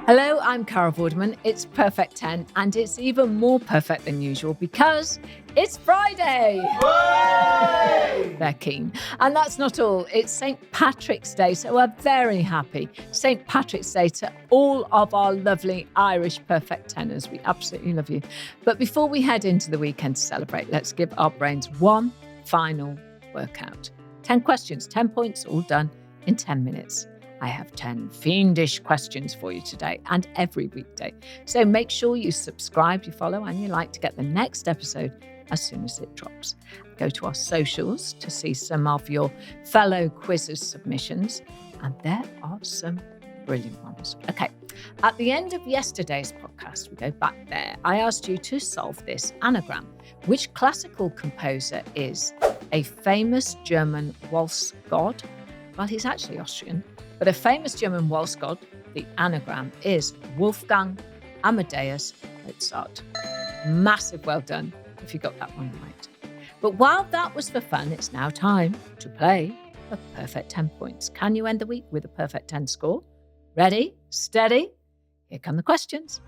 Hello, I'm Cara Vorderman. It's Perfect 10, and it's even more perfect than usual because it's Friday. Hooray! They're keen. And that's not all. It's St. Patrick's Day, so we're very happy. St. Patrick's Day to all of our lovely Irish Perfect 10ers. We absolutely love you. But before we head into the weekend to celebrate, let's give our brains one final workout. 10 questions, 10 points, all done in 10 minutes. I have 10 fiendish questions for you today and every weekday. So make sure you subscribe, you follow, and you like to get the next episode as soon as it drops. Go to our socials to see some of your fellow quizzes submissions, and there are some brilliant ones. Okay, at the end of yesterday's podcast, we go back there. I asked you to solve this anagram. Which classical composer is a famous German waltz god? Well, he's actually Austrian. But a famous German waltz god, the anagram is Wolfgang Amadeus Mozart. Massive well done if you got that one right. But while that was for fun, it's now time to play a perfect 10 points. Can you end the week with a perfect 10 score? Ready? Steady? Here come the questions.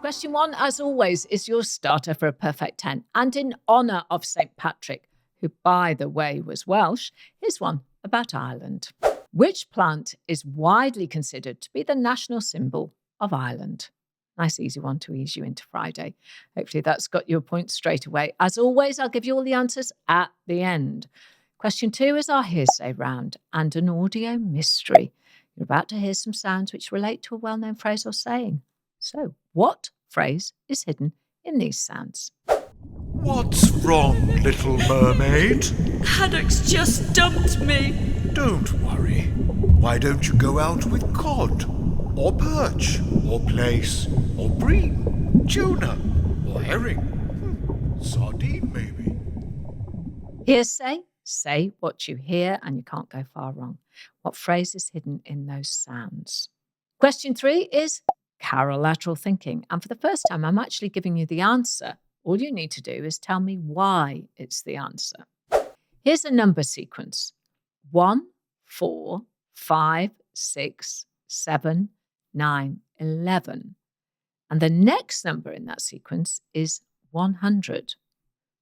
Question 1, as always, is your starter for a perfect 10. And in honour of St. Patrick, who, by the way, was Welsh, here's one about Ireland. Which plant is widely considered to be the national symbol of Ireland? Nice easy one to ease you into Friday. Hopefully that's got you a point straight away. As always, I'll give you all the answers at the end. Question 2 is our hearsay round and an audio mystery. You're about to hear some sounds which relate to a well-known phrase or saying. So, what phrase is hidden in these sounds? What's wrong, little mermaid? Haddock's just dumped me. Don't worry. Why don't you go out with cod, or perch, or plaice, or bream, tuna, or herring, sardine maybe? Hearsay, say what you hear and you can't go far wrong. What phrase is hidden in those sounds? Question 3 is carolateral thinking. And for the first time, I'm actually giving you the answer. All you need to do is tell me why it's the answer. Here's a number sequence. 1, 4, 5, 6, 7, 9, 11. And the next number in that sequence is 100.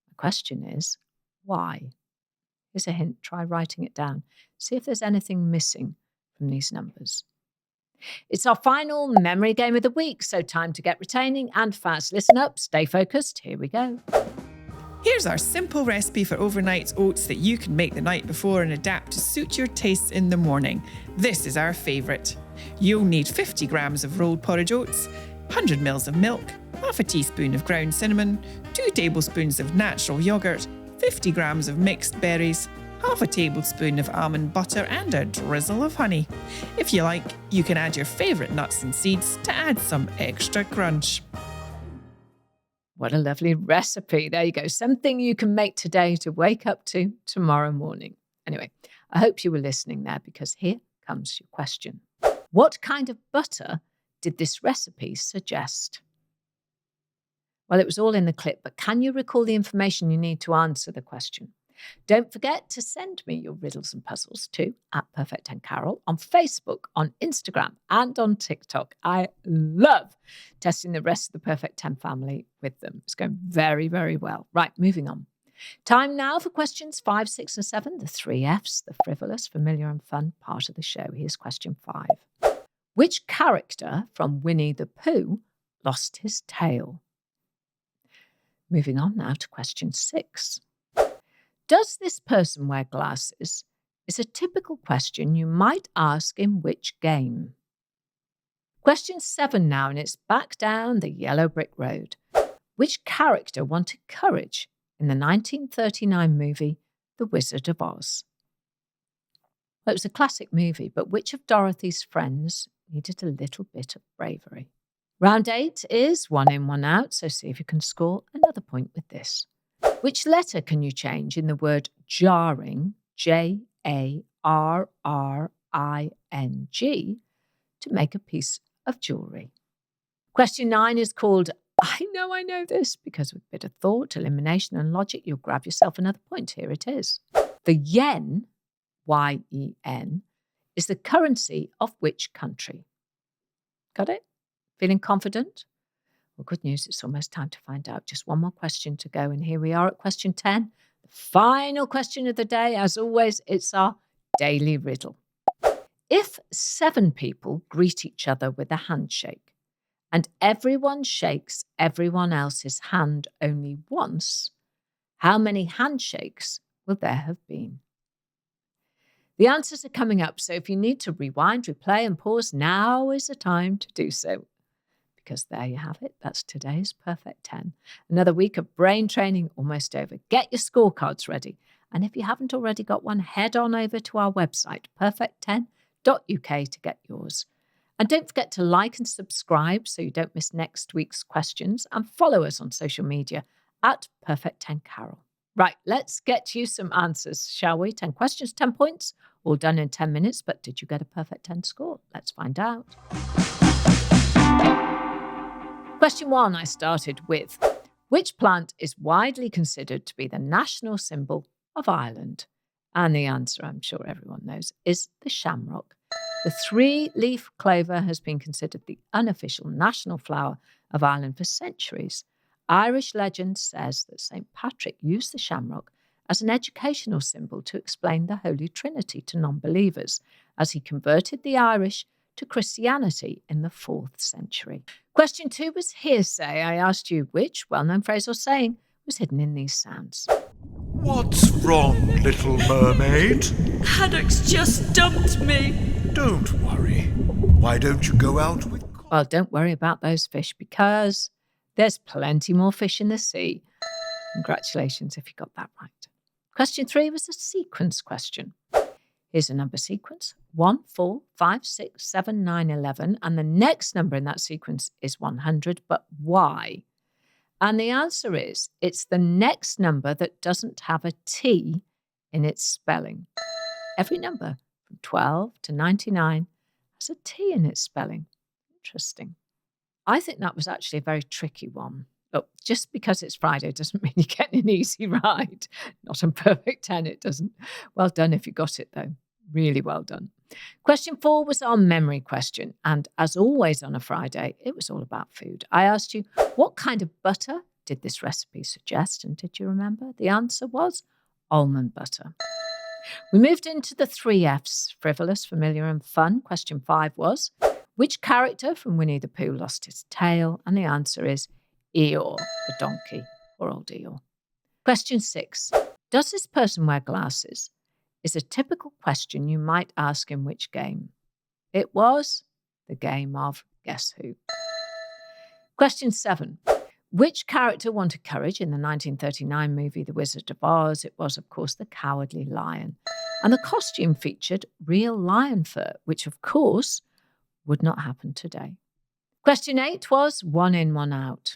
The question is, why? Here's a hint. Try writing it down. See if there's anything missing from these numbers. It's our final memory game of the week, so time to get retaining and fast. Listen up, stay focused. Here we go. Here's our simple recipe for overnight oats that you can make the night before and adapt to suit your tastes in the morning. This is our favourite. You'll need 50 grams of rolled porridge oats, 100 ml of milk, half a teaspoon of ground cinnamon, 2 tablespoons of natural yoghurt, 50 grams of mixed berries, half a tablespoon of almond butter and a drizzle of honey. If you like, you can add your favourite nuts and seeds to add some extra crunch. What a lovely recipe. There you go. Something you can make today to wake up to tomorrow morning. Anyway, I hope you were listening there because here comes your question. What kind of butter did this recipe suggest? Well, it was all in the clip, but can you recall the information you need to answer the question? Don't forget to send me your riddles and puzzles to @Perfect10Carol on Facebook, on Instagram, and on TikTok. I love testing the rest of the Perfect 10 family with them. It's going very, very well. Right, moving on. Time now for questions 5, 6, and 7, the 3 Fs, the frivolous, familiar, and fun part of the show. Here's question 5. Which character from Winnie the Pooh lost his tail? Moving on now to question 6. Does this person wear glasses? Is a typical question you might ask in which game? Question 7 now, and it's back down the yellow brick road. Which character wanted courage in the 1939 movie The Wizard of Oz? Well, it was a classic movie, but which of Dorothy's friends needed a little bit of bravery? Round 8 is 1 in, 1 out, so see if you can score another point with this. Which letter can you change in the word jarring, Jarring, to make a piece of jewellery? Question 9 is called I know this, because with a bit of thought, elimination and logic, you'll grab yourself another point. Here it is. The yen, Y-E-N, is the currency of which country? Got it? Feeling confident? Well, good news, it's almost time to find out. Just one more question to go, and here we are at question 10. The final question of the day, as always, it's our daily riddle. If 7 people greet each other with a handshake, and everyone shakes everyone else's hand only once, how many handshakes will there have been? The answers are coming up, so if you need to rewind, replay, and pause, now is the time to do so. Because there you have it. That's today's Perfect 10. Another week of brain training almost over. Get your scorecards ready. And if you haven't already got one, head on over to our website, perfect10.uk, to get yours. And don't forget to like and subscribe so you don't miss next week's questions. And follow us on social media at Perfect10Carol. Right, let's get you some answers, shall we? 10 questions, 10 points, all done in 10 minutes. But did you get a perfect 10 score? Let's find out. Question 1 I started with. Which plant is widely considered to be the national symbol of Ireland? And the answer, I'm sure everyone knows, is the shamrock. The 3-leaf clover has been considered the unofficial national flower of Ireland for centuries. Irish legend says that St. Patrick used the shamrock as an educational symbol to explain the Holy Trinity to non-believers, as he converted the Irish to Christianity in the 4th century. Question 2 was hearsay. I asked you which well-known phrase or saying was hidden in these sounds. What's wrong, little mermaid? Haddock's just dumped me. Don't worry. Why don't you go out with... Well, don't worry about those fish because there's plenty more fish in the sea. Congratulations if you got that right. Question 3 was a sequence question. Here's a number sequence, 1, 4, 5, 6, 7, 9, 11, and the next number in that sequence is 100, but why? And the answer is, it's the next number that doesn't have a T in its spelling. Every number from 12 to 99 has a T in its spelling. Interesting. I think that was actually a very tricky one. Look, just because it's Friday doesn't mean you get an easy ride. Not on Perfect 10, it doesn't. Well done if you got it, though. Really well done. Question 4 was our memory question. And as always on a Friday, it was all about food. I asked you, what kind of butter did this recipe suggest? And did you remember? The answer was almond butter. We moved into the 3 Fs, frivolous, familiar, and fun. Question 5 was, which character from Winnie the Pooh lost his tail? And the answer is Eeyore, the donkey, or old Eeyore. Question 6. Does this person wear glasses? Is a typical question you might ask in which game? It was the game of Guess Who. Question 7. Which character wanted courage in the 1939 movie The Wizard of Oz? It was, of course, the Cowardly Lion. And the costume featured real lion fur, which, of course, would not happen today. Question 8 was 1 in, 1 out.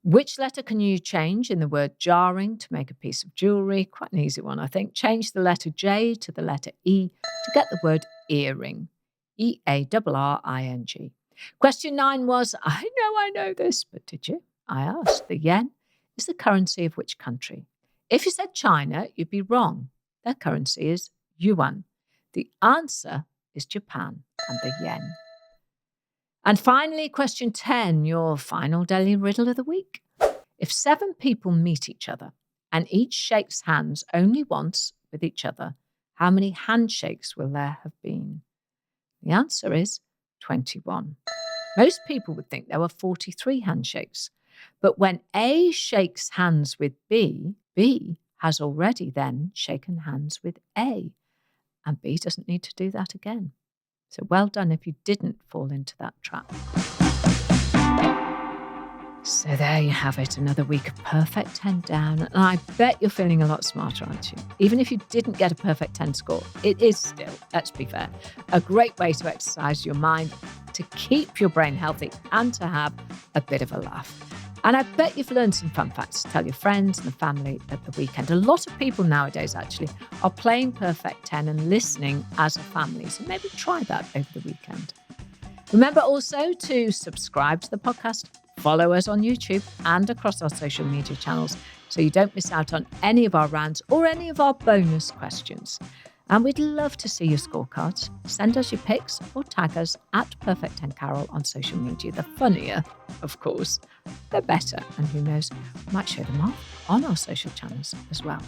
Which letter can you change in the word jarring to make a piece of jewellery? Quite an easy one, I think. Change the letter J to the letter E to get the word earring. E-A-R-R-I-N-G. Question 9 was, I know this, but did you? I asked. The yen is the currency of which country? If you said China, you'd be wrong. Their currency is yuan. The answer is Japan and the yen. And finally, question 10, your final daily riddle of the week. If 7 people meet each other and each shakes hands only once with each other, how many handshakes will there have been? The answer is 21. Most people would think there were 43 handshakes. But when A shakes hands with B, B has already then shaken hands with A. And B doesn't need to do that again. So well done if you didn't fall into that trap. So there you have it, another week of Perfect 10 down. And I bet you're feeling a lot smarter, aren't you? Even if you didn't get a perfect 10 score, it is still, let's be fair, a great way to exercise your mind, to keep your brain healthy and to have a bit of a laugh. And I bet you've learned some fun facts to tell your friends and the family at the weekend. A lot of people nowadays actually are playing Perfect 10 and listening as a family. So maybe try that over the weekend. Remember also to subscribe to the podcast, follow us on YouTube and across our social media channels so you don't miss out on any of our rounds or any of our bonus questions. And we'd love to see your scorecards. Send us your pics or tag us at Perfect 10 Carol on social media. The funnier, of course, the better. And who knows, we might show them off on our social channels as well.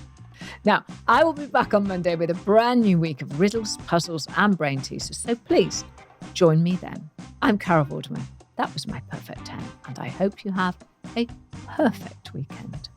Now, I will be back on Monday with a brand new week of riddles, puzzles, and brain teasers. So please join me then. I'm Carol Vorderman. That was my Perfect 10. And I hope you have a perfect weekend.